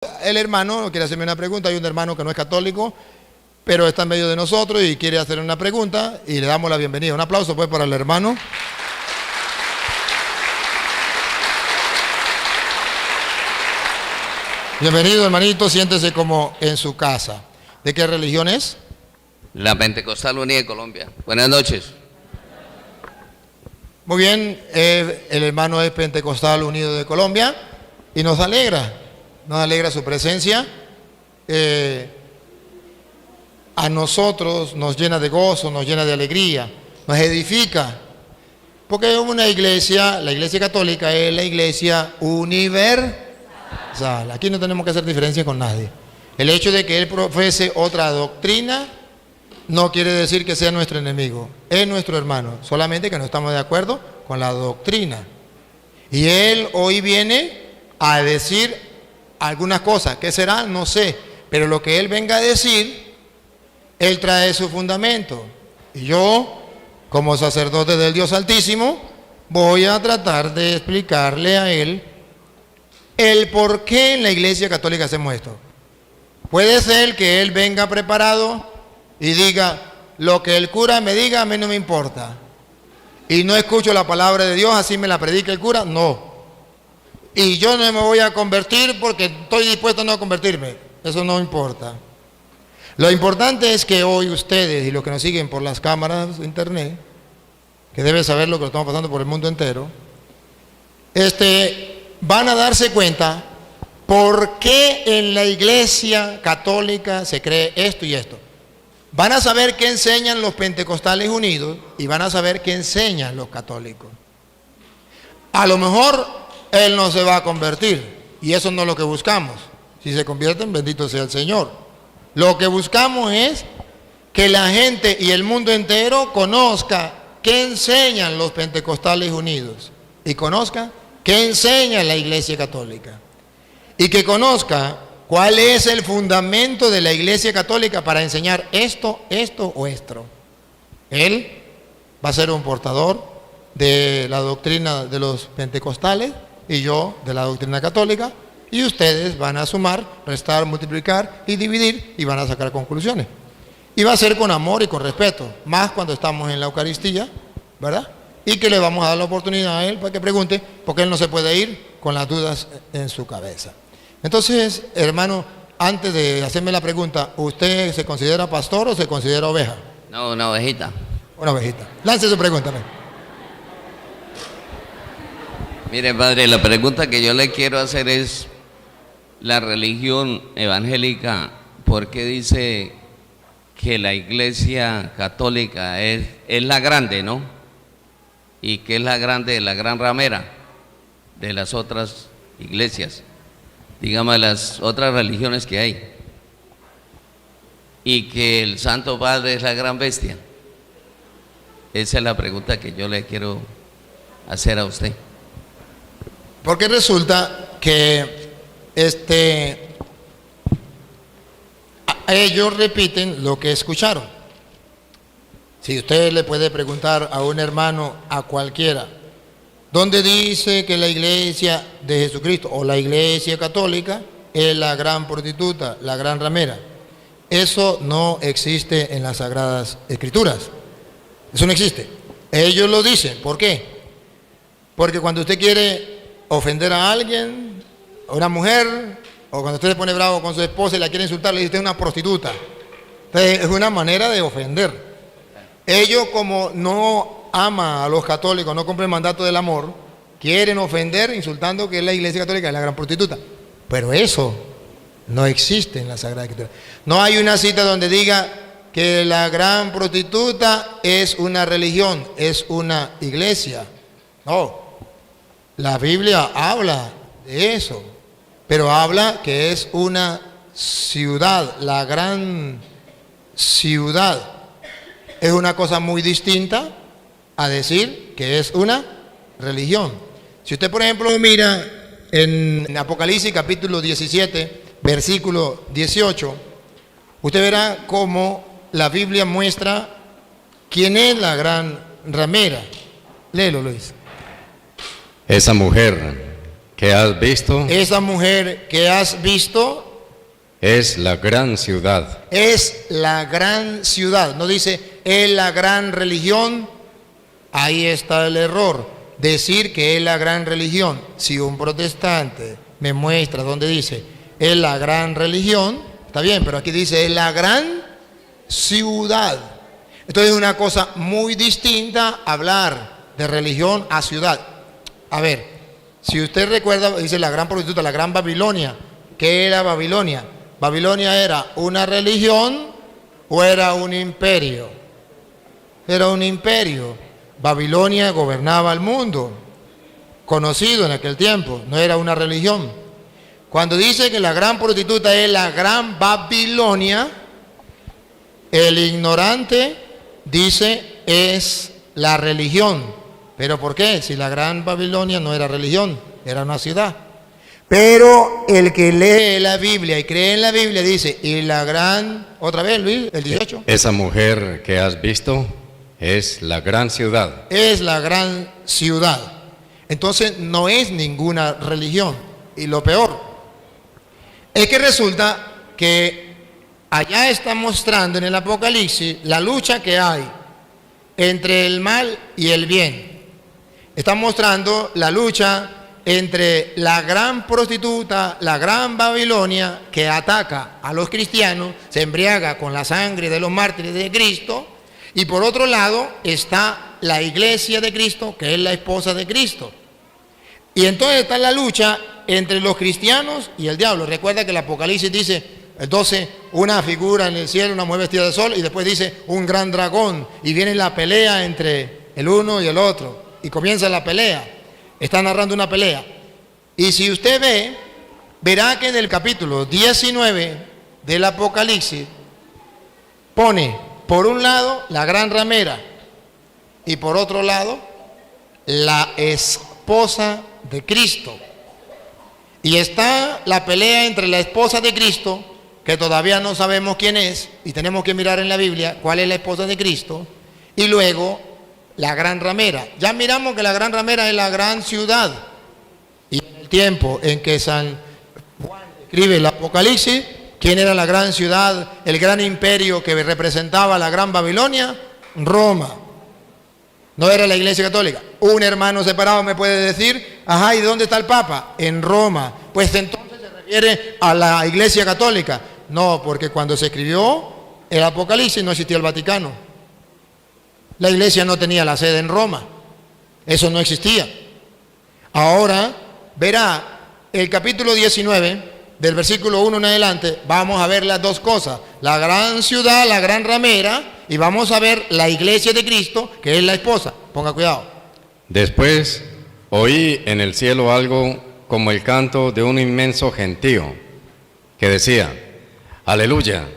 El hermano quiere hacerme una pregunta. Hay un hermano que no es católico, pero está en medio de nosotros y quiere hacer una pregunta y le damos la bienvenida. Un aplauso pues para el hermano. Bienvenido, hermanito, siéntese como en su casa. ¿De qué religión es? La Pentecostal Unida de Colombia. Buenas noches. Muy bien, el hermano es Pentecostal Unido de Colombia y nos alegra su presencia. A nosotros nos llena de gozo, nos llena de alegría, nos edifica, porque es una iglesia, la iglesia católica es la iglesia universal. Aquí no tenemos que hacer diferencia con nadie. El hecho de que él profese otra doctrina no quiere decir que sea nuestro enemigo, es nuestro hermano, solamente que no estamos de acuerdo con la doctrina. Y él hoy viene a decir algunas cosas. ¿Qué será? No sé, pero lo que él venga a decir, él trae su fundamento. Y yo, como sacerdote del Dios Altísimo, voy a tratar de explicarle a él el por qué en la Iglesia Católica hacemos esto. Puede ser que él venga preparado y diga, lo que el cura me diga a mí no me importa. Y no escucho la palabra de Dios, así me la predica el cura, no. Y yo no me voy a convertir porque estoy dispuesto a no convertirme. Eso no importa. Lo importante es que hoy ustedes y los que nos siguen por las cámaras de internet, que deben saber lo que estamos pasando por el mundo entero, van a darse cuenta por qué en la Iglesia Católica se cree esto y esto. Van a saber qué enseñan los Pentecostales Unidos y van a saber qué enseñan los católicos. A lo mejor él no se va a convertir y eso no es lo que buscamos. Si se convierten, bendito sea el Señor. Lo que buscamos es que la gente y el mundo entero conozca qué enseñan los Pentecostales Unidos y conozca qué enseña la Iglesia Católica y que conozca cuál es el fundamento de la Iglesia Católica para enseñar esto o esto. Él va a ser un portador de la doctrina de los pentecostales y yo de la doctrina católica, y ustedes van a sumar, restar, multiplicar y dividir y van a sacar conclusiones. Y va a ser con amor y con respeto, más cuando estamos en la Eucaristía, ¿verdad? Y que le vamos a dar la oportunidad a él para que pregunte, porque él no se puede ir con las dudas en su cabeza. Entonces, hermano, antes de hacerme la pregunta, ¿usted se considera pastor o se considera oveja? No, una ovejita. Una ovejita. Lance su pregunta. Mire, padre, la pregunta que yo le quiero hacer es, la religión evangélica, ¿por qué dice que la Iglesia Católica es la grande, ¿no? Y que es la grande, la gran ramera de las otras iglesias, digamos, de las otras religiones que hay, y que el Santo Padre es la gran bestia? Esa es la pregunta que yo le quiero hacer a usted. Porque resulta que ellos repiten lo que escucharon. Si usted le puede preguntar a un hermano, a cualquiera, ¿dónde dice que la iglesia de Jesucristo o la iglesia católica es la gran prostituta, la gran ramera? Eso no existe en las Sagradas Escrituras. Eso no existe. Ellos lo dicen. ¿Por qué? Porque cuando usted quiere ofender a alguien, a una mujer, o cuando usted se pone bravo con su esposa y la quiere insultar, le dice usted es una prostituta. Entonces, es una manera de ofender. Ellos, como no aman a los católicos, no cumplen el mandato del amor, quieren ofender insultando que la iglesia católica es la gran prostituta. Pero eso no existe en la Sagrada Escritura. No hay una cita donde diga que la gran prostituta es una religión, es una iglesia. No. La Biblia habla de eso, pero habla que es una ciudad, la gran ciudad. Es una cosa muy distinta a decir que es una religión. Si usted, por ejemplo, mira en Apocalipsis capítulo 17, versículo 18, usted verá cómo la Biblia muestra quién es la gran ramera. Léelo, Luis. Esa mujer que has visto esa mujer que has visto es la gran ciudad. es la gran ciudad. No dice es la gran religión. Ahí está el error. Decir que es la gran religión. Si un protestante me muestra donde dice es la gran religión, está bien, pero aquí dice es la gran ciudad. Entonces es una cosa muy distinta hablar de religión a ciudad. A ver, si usted recuerda, dice la gran prostituta, la gran Babilonia. ¿Qué era Babilonia? ¿Babilonia era una religión o era un imperio? Era un imperio. Babilonia gobernaba el mundo, conocido en aquel tiempo, no era una religión. Cuando dice que la gran prostituta es la gran Babilonia, el ignorante dice es la religión. ¿Pero por qué? Si la gran Babilonia no era religión, era una ciudad. Pero el que lee la Biblia y cree en la Biblia dice, y la gran, otra vez Luis, el 18. Esa mujer que has visto es la gran ciudad. Es la gran ciudad. Entonces no es ninguna religión. Y lo peor es que resulta que allá está mostrando en el Apocalipsis la lucha que hay entre el mal y el bien. Está mostrando la lucha entre la gran prostituta, la gran Babilonia, que ataca a los cristianos, se embriaga con la sangre de los mártires de Cristo, y por otro lado está la iglesia de Cristo, que es la esposa de Cristo. Y entonces está la lucha entre los cristianos y el diablo. Recuerda que el Apocalipsis dice, el 12, una figura en el cielo, una mujer vestida de sol, y después dice un gran dragón, y viene la pelea entre el uno y el otro, y comienza la pelea. Está narrando una pelea. Y si usted ve, verá que en el capítulo 19 del Apocalipsis pone por un lado la gran ramera y por otro lado la esposa de Cristo. Y está la pelea entre la esposa de Cristo, que todavía no sabemos quién es, y tenemos que mirar en la Biblia cuál es la esposa de Cristo, y luego la gran ramera. Ya miramos que la gran ramera es la gran ciudad. Y en el tiempo en que San Juan escribe el Apocalipsis, ¿quién era la gran ciudad, el gran imperio que representaba la gran Babilonia? Roma. No era la Iglesia Católica. Un hermano separado me puede decir, ajá, ¿y dónde está el Papa? En Roma. Pues entonces se refiere a la Iglesia Católica. No, porque cuando se escribió el Apocalipsis no existía el Vaticano. La iglesia no tenía la sede en Roma. Eso no existía. Ahora verá el capítulo 19, del versículo 1 en adelante, vamos a ver las dos cosas. La gran ciudad, la gran ramera, y vamos a ver la iglesia de Cristo, que es la esposa. Ponga cuidado. Después oí en el cielo algo como el canto de un inmenso gentío, que decía, aleluya,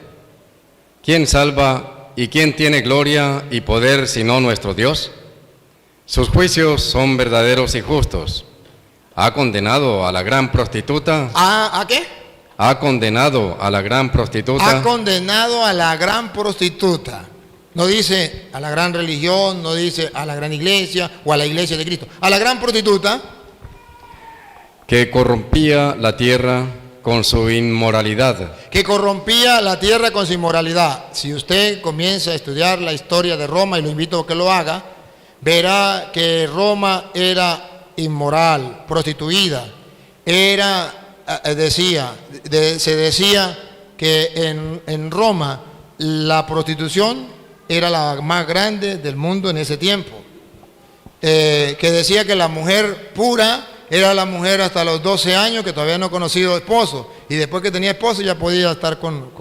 ¿quién salva y quién tiene gloria y poder sino nuestro Dios? Sus juicios son verdaderos y justos. Ha condenado a la gran prostituta. ¿A qué? Ha condenado a la gran prostituta. Ha condenado a la gran prostituta. No dice a la gran religión, no dice a la gran iglesia o a la iglesia de Cristo. A la gran prostituta. Que corrompía la tierra con su inmoralidad. Que corrompía la tierra con su inmoralidad. Si usted comienza a estudiar la historia de Roma, y lo invito a que lo haga, verá que Roma era inmoral, prostituida. Se decía que en Roma la prostitución era la más grande del mundo en ese tiempo. Que decía que la mujer pura era la mujer hasta los 12 años que todavía no ha conocido esposo, y después que tenía esposo ya podía estar con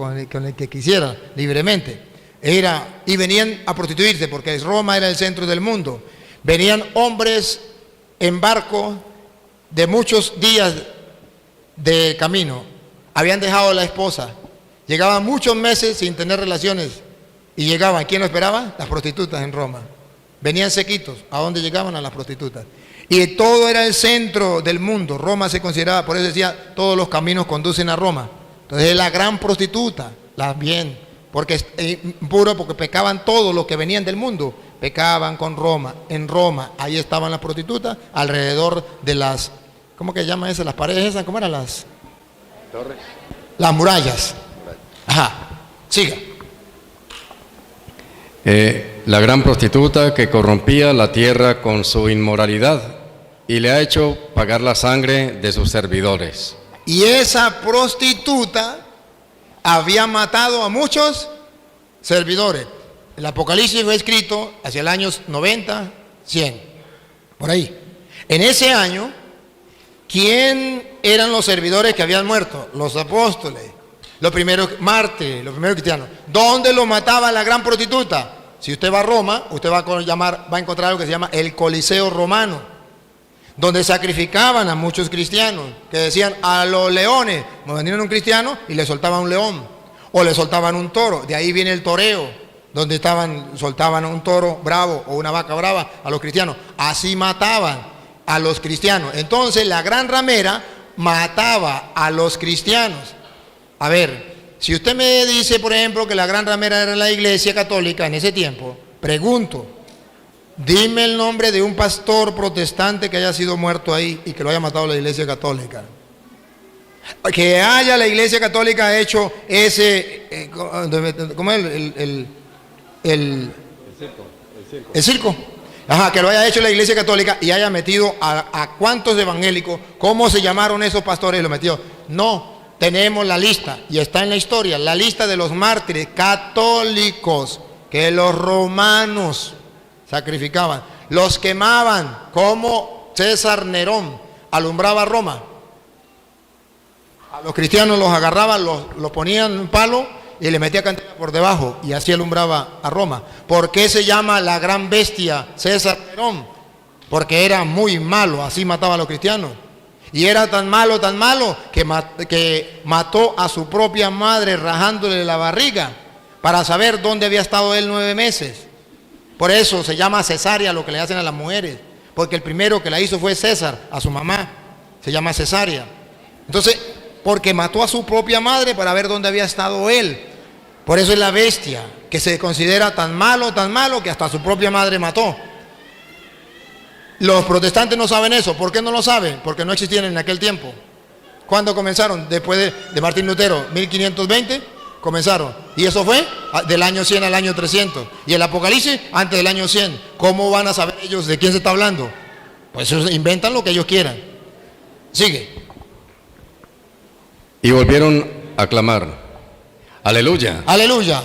el que quisiera libremente. Y venían a prostituirse porque Roma era el centro del mundo. Venían hombres en barco de muchos días de camino, habían dejado a la esposa, llegaban muchos meses sin tener relaciones y llegaban. ¿Quién lo esperaba? Las prostitutas en Roma. Venían sequitos. ¿A dónde llegaban? A las prostitutas. Y todo era el centro del mundo. Roma se consideraba, por eso decía, todos los caminos conducen a Roma. Entonces es la gran prostituta, la bien, porque es puro, porque pecaban todos los que venían del mundo, pecaban con Roma. En Roma, ahí estaban las prostitutas, alrededor de las ¿cómo que llama eso? Las paredes esas, ¿cómo eran las? Torres. Las murallas. Ajá, siga. La gran prostituta que corrompía la tierra con su inmoralidad y le ha hecho pagar la sangre de sus servidores. Y esa prostituta había matado a muchos servidores. El Apocalipsis fue escrito hacia el año 90, 100, por ahí. En ese año, ¿quién eran los servidores que habían muerto? Los apóstoles, los primeros mártires, los primeros cristianos. ¿Dónde lo mataba la gran prostituta? Si usted va a Roma, usted va a encontrar algo que se llama el Coliseo Romano, donde sacrificaban a muchos cristianos, que decían a los leones, vendían un cristiano y le soltaban un león, o le soltaban un toro. De ahí viene el toreo, donde soltaban un toro bravo o una vaca brava a los cristianos. Así mataban a los cristianos. Entonces la gran ramera mataba a los cristianos. A ver, si usted me dice, por ejemplo, que la gran ramera era la Iglesia Católica en ese tiempo, pregunto, dime el nombre de un pastor protestante que haya sido muerto ahí y que lo haya matado la Iglesia Católica. Que haya la Iglesia Católica hecho ese, ¿cómo es? El circo. Ajá, que lo haya hecho la Iglesia Católica y haya metido a cuántos evangélicos, ¿cómo se llamaron esos pastores y lo metió? No, tenemos la lista y está en la historia, la lista de los mártires católicos que los romanos sacrificaban, los quemaban, como César Nerón alumbraba Roma. A los cristianos los agarraban, los ponían en un palo y le metía candela por debajo y así alumbraba a Roma. ¿Por qué se llama la gran bestia César Nerón? Porque era muy malo, así mataba a los cristianos. Y era tan malo que mató a su propia madre rajándole la barriga para saber dónde había estado él 9 meses. Por eso se llama cesárea lo que le hacen a las mujeres, porque el primero que la hizo fue César, a su mamá, se llama cesárea. Entonces, porque mató a su propia madre para ver dónde había estado él. Por eso es la bestia, que se considera tan malo que hasta su propia madre mató. Los protestantes no saben eso. ¿Por qué no lo saben? Porque no existían en aquel tiempo. ¿Cuándo comenzaron? Después de Martín Lutero, 1520, comenzaron. Y eso fue del año 100 al año 300. Y el Apocalipsis antes del año 100. ¿Cómo van a saber ellos de quién se está hablando? Pues ellos inventan lo que ellos quieran. Sigue. Y volvieron a clamar, aleluya. Aleluya.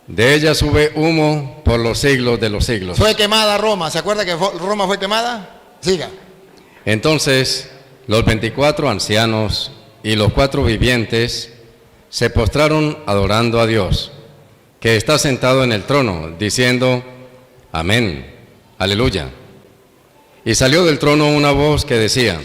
De ella sube humo por los siglos de los siglos. Fue quemada Roma. ¿Se acuerda que Roma fue quemada? Siga. Entonces los 24 ancianos y los 4 vivientes se postraron adorando a Dios, que está sentado en el trono, diciendo, amén, aleluya. Y salió del trono una voz que decía,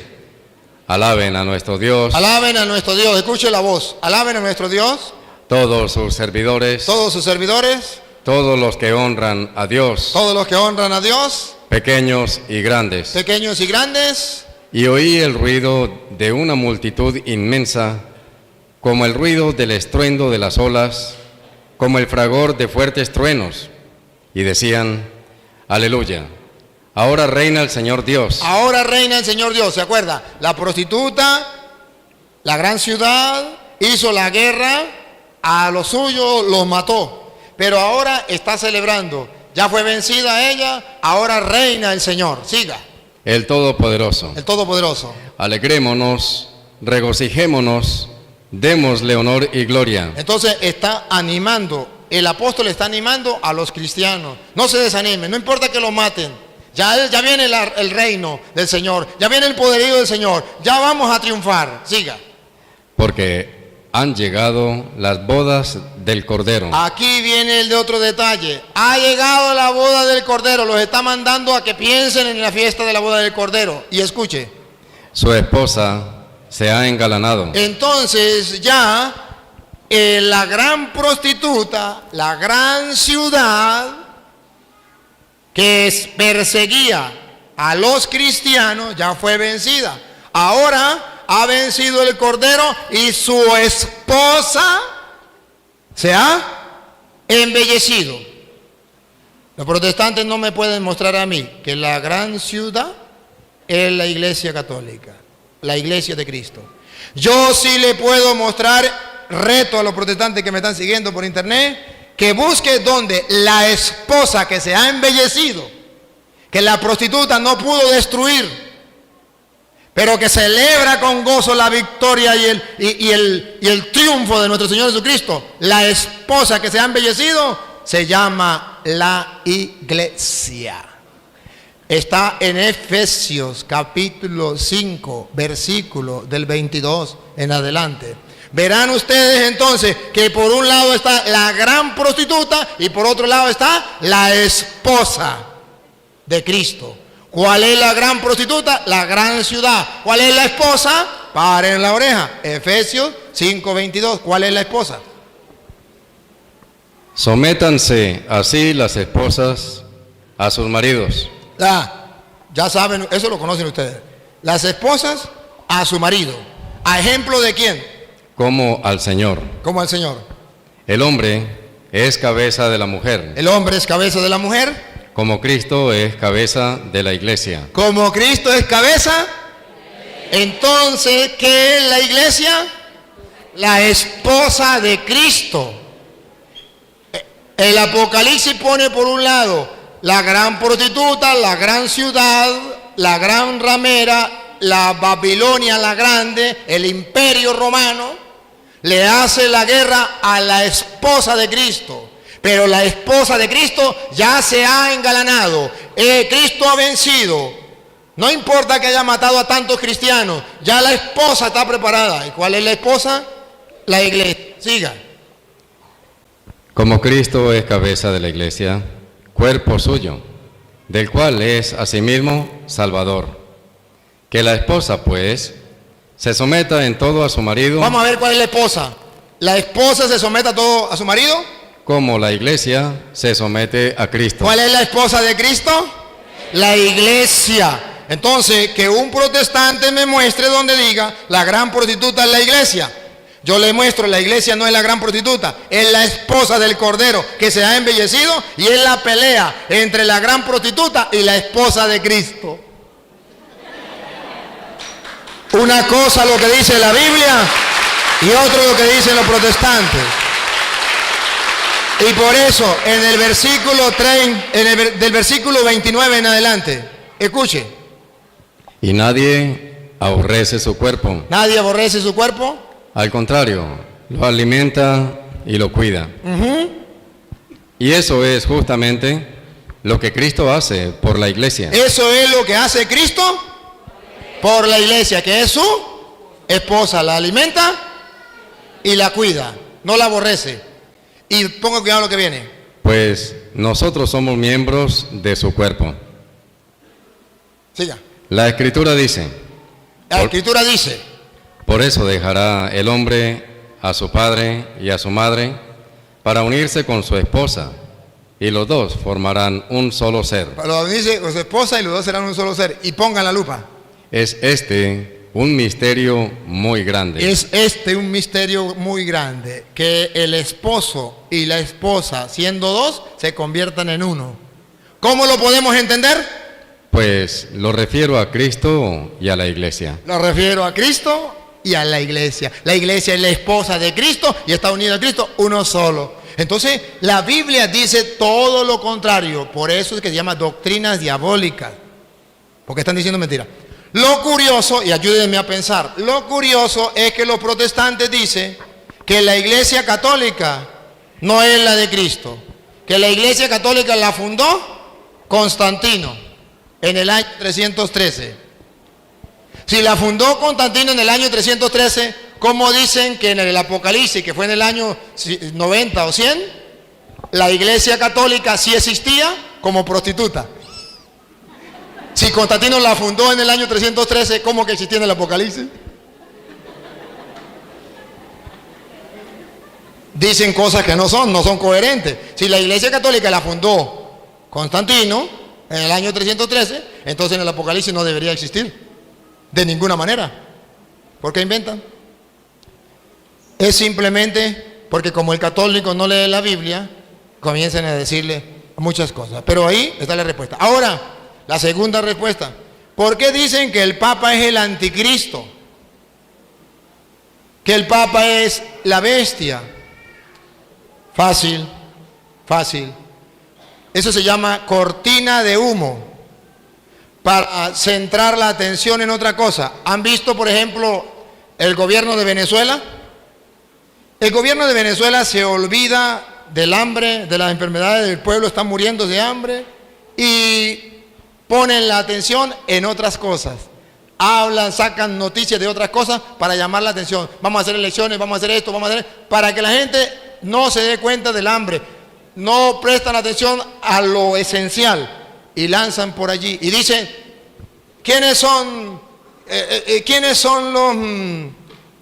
alaben a nuestro Dios. Alaben a nuestro Dios. Escuche la voz. Alaben a nuestro Dios. Todos sus servidores. Todos sus servidores. Todos los que honran a Dios. Todos los que honran a Dios. Pequeños y grandes. Pequeños y grandes. Y oí el ruido de una multitud inmensa, como el ruido del estruendo de las olas, como el fragor de fuertes truenos. Y decían, aleluya. Ahora reina el Señor Dios. Ahora reina el Señor Dios. ¿Se acuerda? La prostituta, la gran ciudad, hizo la guerra, a los suyos los mató. Pero ahora está celebrando. Ya fue vencida ella, ahora reina el Señor. Siga. El Todopoderoso. El Todopoderoso. Alegrémonos, regocijémonos, démosle honor y gloria. Entonces está animando, el apóstol está animando a los cristianos. No se desanimen, no importa que lo maten. Ya viene el reino del Señor, ya viene el poderío del Señor, ya vamos a triunfar. Siga. Porque han llegado las bodas del Cordero. Aquí viene el de otro detalle. Ha llegado la boda del Cordero. Los está mandando a que piensen en la fiesta de la boda del Cordero. Y escuche. Su esposa se ha engalanado. Entonces ya la gran prostituta, la gran ciudad que perseguía a los cristianos ya fue vencida. Ahora ha vencido el Cordero y su esposa se ha embellecido. Los protestantes no me pueden mostrar a mí que la gran ciudad es la Iglesia Católica. la iglesia de Cristo. Yo sí le puedo mostrar, reto a los protestantes que me están siguiendo por internet, que busque donde la esposa que se ha embellecido, que la prostituta no pudo destruir, pero que celebra con gozo la victoria y el triunfo de nuestro Señor Jesucristo. La esposa que se ha embellecido se llama la iglesia. Está en Efesios capítulo 5, versículo del 22 en adelante. Verán ustedes entonces que por un lado está la gran prostituta y por otro lado está la esposa de Cristo. ¿Cuál es la gran prostituta? La gran ciudad. ¿Cuál es la esposa? Paren la oreja. Efesios 5:22. ¿Cuál es la esposa? Sométanse así las esposas a sus maridos. Ya saben, eso lo conocen ustedes. Las esposas a su marido. ¿A ejemplo de quién? Como al Señor. Como al Señor. El hombre es cabeza de la mujer. El hombre es cabeza de la mujer. Como Cristo es cabeza de la iglesia. Como Cristo es cabeza, entonces, ¿qué es la iglesia? La esposa de Cristo. El Apocalipsis pone por un lado la gran prostituta, la gran ciudad, la gran ramera, la Babilonia la grande, el imperio romano, le hace la guerra a la esposa de Cristo. Pero la esposa de Cristo ya se ha engalanado. Cristo ha vencido. No importa que haya matado a tantos cristianos, ya la esposa está preparada. ¿Y cuál es la esposa? La iglesia. Siga. Como Cristo es cabeza de la iglesia, cuerpo suyo, del cual es asimismo Salvador. Que la esposa, pues, se someta en todo a su marido. Vamos a ver cuál es la esposa. ¿La esposa se somete a todo a su marido? Como la iglesia se somete a Cristo. ¿Cuál es la esposa de Cristo? La iglesia. Entonces, que un protestante me muestre donde diga la gran prostituta es la iglesia. Yo le muestro, la iglesia no es la gran prostituta, es la esposa del Cordero que se ha embellecido y es la pelea entre la gran prostituta y la esposa de Cristo. Una cosa lo que dice la Biblia y otro lo que dicen los protestantes. Y por eso, en el versículo 3, del versículo 29 en adelante, escuche. Y nadie aborrece su cuerpo. Nadie aborrece su cuerpo. Al contrario, lo alimenta y lo cuida. Y eso es justamente lo que Cristo hace por la iglesia. Eso es lo que hace Cristo por la iglesia, que es su esposa. La alimenta y la cuida, no la aborrece. Y ponga cuidado lo que viene. Pues nosotros somos miembros de su cuerpo. Siga. La Escritura dice. La Escritura dice. Por eso dejará el hombre a su padre y a su madre para unirse con su esposa, y los dos formarán un solo ser. Lo dice con su esposa y los dos serán un solo ser. Y pongan la lupa. Es un misterio muy grande. Es un misterio muy grande, que el esposo y la esposa, siendo dos, se conviertan en uno. ¿Cómo lo podemos entender? Pues lo refiero a Cristo y a la iglesia. Lo refiero a Cristo y a la iglesia. La iglesia es la esposa de Cristo y está unida a Cristo, uno solo. Entonces, la Biblia dice todo lo contrario. Por eso es que se llama doctrinas diabólicas. Porque están diciendo mentiras. Lo curioso, y ayúdenme a pensar, lo curioso es que los protestantes dicen que la iglesia católica no es la de Cristo, que la iglesia católica la fundó Constantino en el año 313. Si la fundó Constantino en el año 313, ¿cómo dicen que en el Apocalipsis, que fue en el año 90 o 100, la iglesia católica sí existía como prostituta? Si Constantino la fundó en el año 313, ¿cómo que existía en el Apocalipsis? Dicen cosas que no son coherentes. Si la iglesia católica la fundó Constantino en el año 313, entonces en el Apocalipsis no debería existir. De ninguna manera. ¿Por qué inventan? Es simplemente porque como el católico no lee la Biblia, comienzan a decirle muchas cosas. Pero ahí está la respuesta. Ahora, la segunda respuesta. ¿Por qué dicen que el Papa es el anticristo? que el Papa es la bestia. Fácil, fácil. Eso se llama cortina de humo, para centrar la atención en otra cosa. ¿Han visto, por ejemplo, el gobierno de Venezuela? El gobierno de Venezuela se olvida del hambre, de las enfermedades del pueblo, están muriendo de hambre, y ponen la atención en otras cosas. Hablan, sacan noticias de otras cosas para llamar la atención. Vamos a hacer elecciones, vamos a hacer esto, vamos a hacer... Para que la gente no se dé cuenta del hambre. No prestan atención a lo esencial y lanzan por allí. Y dicen, ¿quiénes son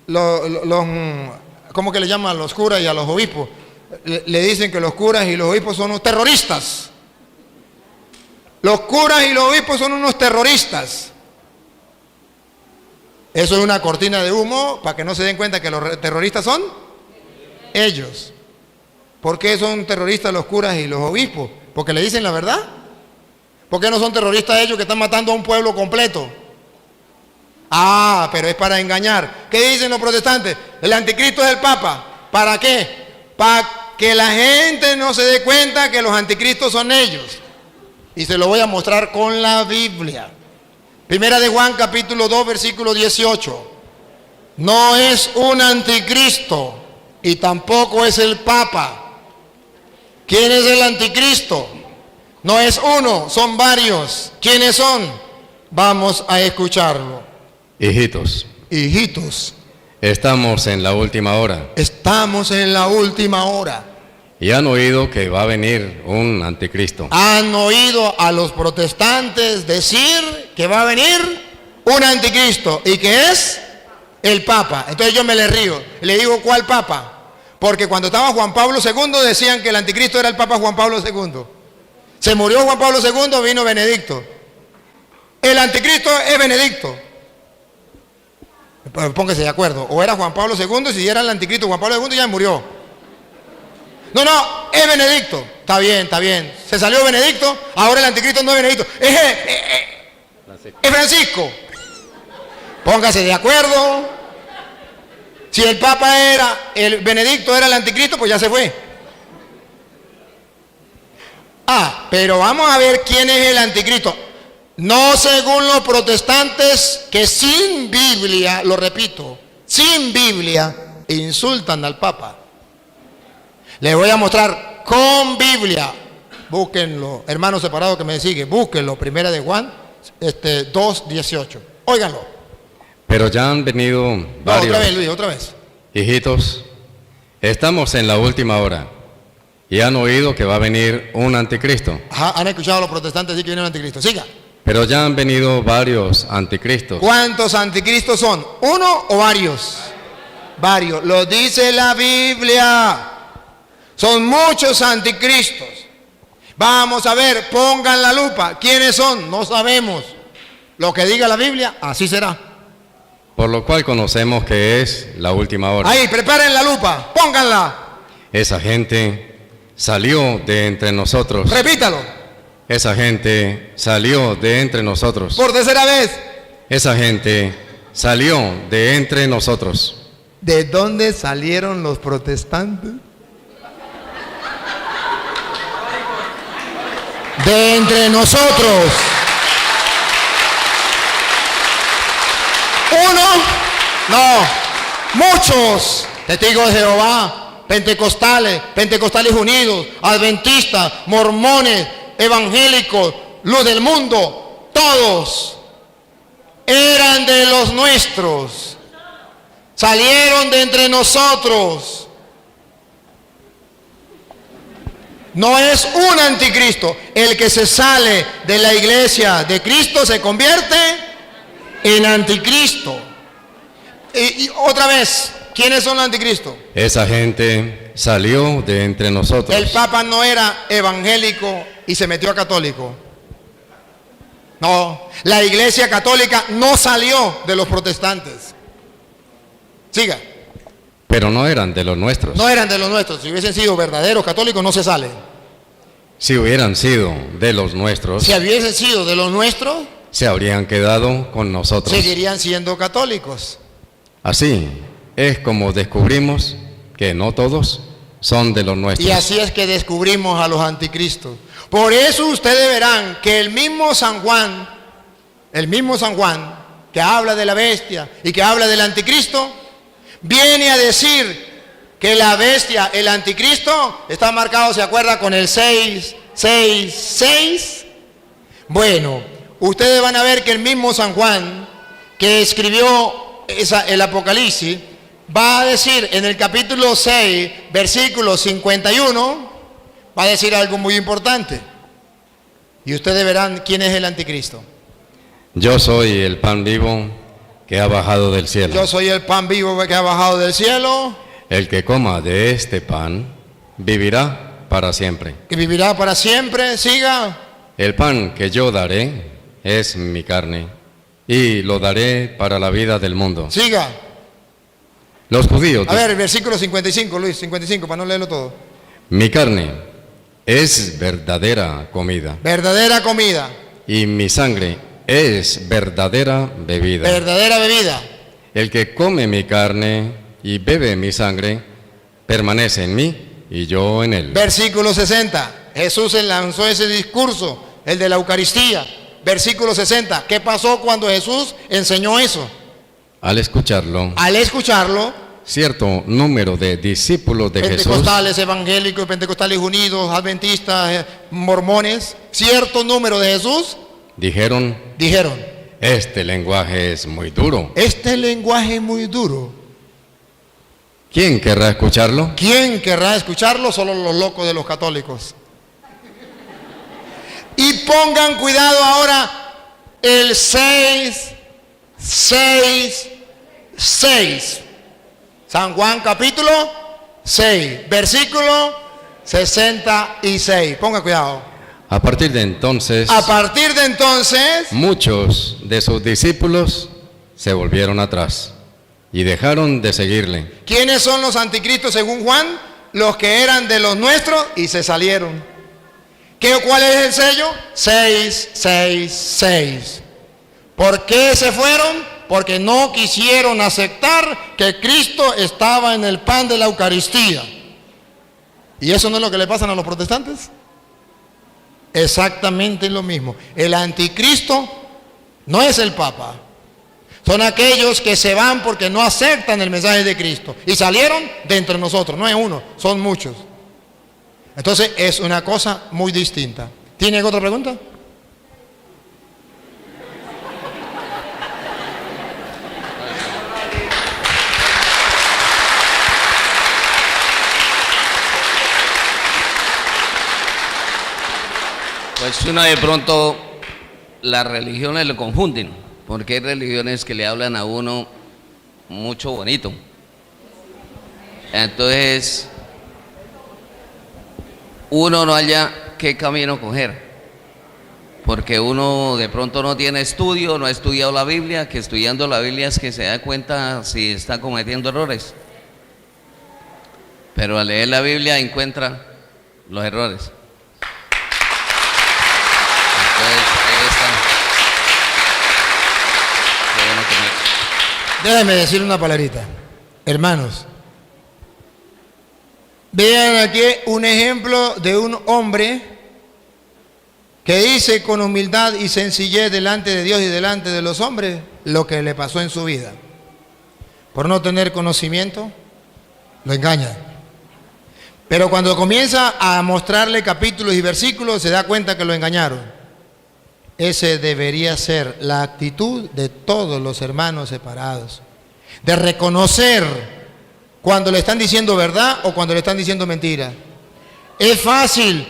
los ¿cómo que le llaman a los curas y a los obispos? Le dicen que los curas y los obispos son unos terroristas. Los curas y los obispos son unos terroristas. Eso es una cortina de humo para que no se den cuenta que los terroristas son ellos. ¿Por qué son terroristas los curas y los obispos? ¿Porque le dicen la verdad? ¿Por qué no son terroristas ellos que están matando a un pueblo completo? Ah, pero es para engañar. ¿Qué dicen los protestantes? El anticristo es el Papa. ¿Para qué? Para que la gente no se dé cuenta que los anticristos son ellos. Y se lo voy a mostrar con la Biblia. Primera de Juan, capítulo 2, versículo 18. No es un anticristo y tampoco es el Papa. ¿Quién es el anticristo? No es uno, son varios. ¿Quiénes son? Vamos a escucharlo. Hijitos, estamos en la última hora. Estamos en la última hora. Y han oído que va a venir un anticristo. Han oído a los protestantes decir que va a venir un anticristo y que es el Papa. Entonces yo me le río, le digo, ¿cuál Papa? Porque cuando estaba Juan Pablo II decían que el anticristo era el Papa Juan Pablo II. Se murió Juan Pablo II, vino Benedicto. El anticristo es Benedicto. Póngase de acuerdo. O era Juan Pablo II, si era el anticristo, Juan Pablo II ya murió. No, es Benedicto. Está bien, está bien. Se salió Benedicto, ahora el anticristo no es Benedicto. Es Francisco. Póngase de acuerdo. Si el Papa era, el Benedicto era el anticristo, pues ya se fue. Pero vamos a ver quién es el anticristo. No según los protestantes que sin Biblia, lo repito, sin Biblia, insultan al Papa. Les voy a mostrar con Biblia. Búsquenlo, hermanos separados que me siguen, búsquenlo, Primera de Juan 2:18. Óiganlo. Pero ya han venido varios. Otra vez, Luis, otra vez. Hijitos, estamos en la última hora. Y han oído que va a venir un anticristo. Ajá, han escuchado a los protestantes decir que viene un anticristo. Siga. Pero ya han venido varios anticristos. ¿Cuántos anticristos son? ¿Uno o varios? Varios. Lo dice la Biblia. Son muchos anticristos. Vamos a ver, pongan la lupa. ¿Quiénes son? No sabemos. Lo que diga la Biblia, así será. Por lo cual conocemos que es la última hora. Ahí, preparen la lupa, pónganla. Esa gente salió de entre nosotros. Repítalo. Esa gente salió de entre nosotros. Por tercera vez. Esa gente salió de entre nosotros. ¿De dónde salieron los protestantes? De entre nosotros. Uno, no, muchos testigos de Jehová, pentecostales unidos, adventistas, mormones, evangélicos, luz del mundo, todos eran de los nuestros, salieron de entre nosotros. No es un anticristo. El que se sale de la iglesia de Cristo se convierte en anticristo. Y otra vez, ¿quiénes son los anticristos? Esa gente salió de entre nosotros. El Papa no era evangélico y se metió a católico. No, la iglesia católica no salió de los protestantes. Siga. Pero no eran de los nuestros. No eran de los nuestros. Si hubiesen sido verdaderos católicos, no se salen. Si hubieran sido de los nuestros, Si hubiesen sido de los nuestros, se habrían quedado con nosotros. seguirían siendo católicos. Así es como descubrimos que no todos son de los nuestros. Y así es que descubrimos a los anticristos. Por eso ustedes verán que el mismo San Juan, que habla de la bestia y que habla del anticristo, viene a decir que la bestia, el anticristo, está marcado, ¿se acuerda? Con el 666. Bueno, ustedes van a ver que el mismo San Juan, que escribió el Apocalipsis, va a decir en el capítulo 6, versículo 51, va a decir algo muy importante. Y ustedes verán quién es el anticristo. Yo soy el pan vivo que ha bajado del cielo. Yo soy el pan vivo que ha bajado del cielo. El que coma de este pan vivirá para siempre. Que vivirá para siempre. Siga. El pan que yo daré es mi carne y lo daré para la vida del mundo. Siga. Los judíos. A ver, versículo 55, Luis, 55, para no leerlo todo. Mi carne es verdadera comida. Verdadera comida. Y mi sangre es verdadera bebida. Verdadera bebida. El que come mi carne y bebe mi sangre permanece en mí y yo en él. Versículo 60. Jesús lanzó ese discurso, el de la Eucaristía. Versículo 60. ¿Qué pasó cuando Jesús enseñó eso? Al escucharlo, cierto número de discípulos de Jesús, pentecostales, evangélicos, pentecostales unidos, adventistas, mormones, cierto número de Jesús, dijeron, este lenguaje es muy duro. Este lenguaje es muy duro. ¿Quién querrá escucharlo? ¿Quién querrá escucharlo? Solo los locos de los católicos. Y pongan cuidado ahora, el 666. San Juan capítulo 6, versículo 66. Pongan cuidado. A partir de entonces, muchos de sus discípulos se volvieron atrás y dejaron de seguirle. ¿Quiénes son los anticristos según Juan? Los que eran de los nuestros y se salieron. ¿Cuál es el sello? 666. ¿Por qué se fueron? Porque no quisieron aceptar que Cristo estaba en el pan de la Eucaristía. ¿Y eso no es lo que le pasan a los protestantes? Exactamente lo mismo. El anticristo no es el Papa. Son aquellos que se van porque no aceptan el mensaje de Cristo. Y salieron de entre nosotros. No es uno, son muchos. Entonces es una cosa muy distinta. ¿Tiene otra pregunta? Pues uno de pronto las religiones lo confunden, porque hay religiones que le hablan a uno mucho bonito. Entonces uno no halla qué camino coger, porque uno de pronto no tiene estudio, no ha estudiado la Biblia, que estudiando la Biblia es que se da cuenta si está cometiendo errores. Pero al leer la Biblia encuentra los errores. Déjame decir una palabrita. Hermanos, vean aquí un ejemplo de un hombre que dice con humildad y sencillez delante de Dios y delante de los hombres lo que le pasó en su vida. Por no tener conocimiento, lo engaña. Pero cuando comienza a mostrarle capítulos y versículos, se da cuenta que lo engañaron. Ese debería ser la actitud de todos los hermanos separados. De reconocer cuando le están diciendo verdad o cuando le están diciendo mentira. Es fácil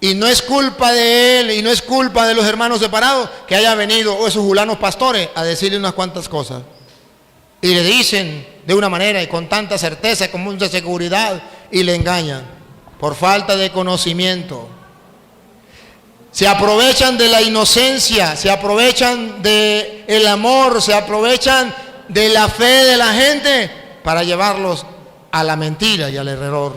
y no es culpa de él y no es culpa de los hermanos separados que haya venido esos julanos pastores a decirle unas cuantas cosas. Y le dicen de una manera y con tanta certeza, con mucha seguridad y le engañan por falta de conocimiento. Se aprovechan de la inocencia, se aprovechan del amor, se aprovechan de la fe de la gente para llevarlos a la mentira y al error.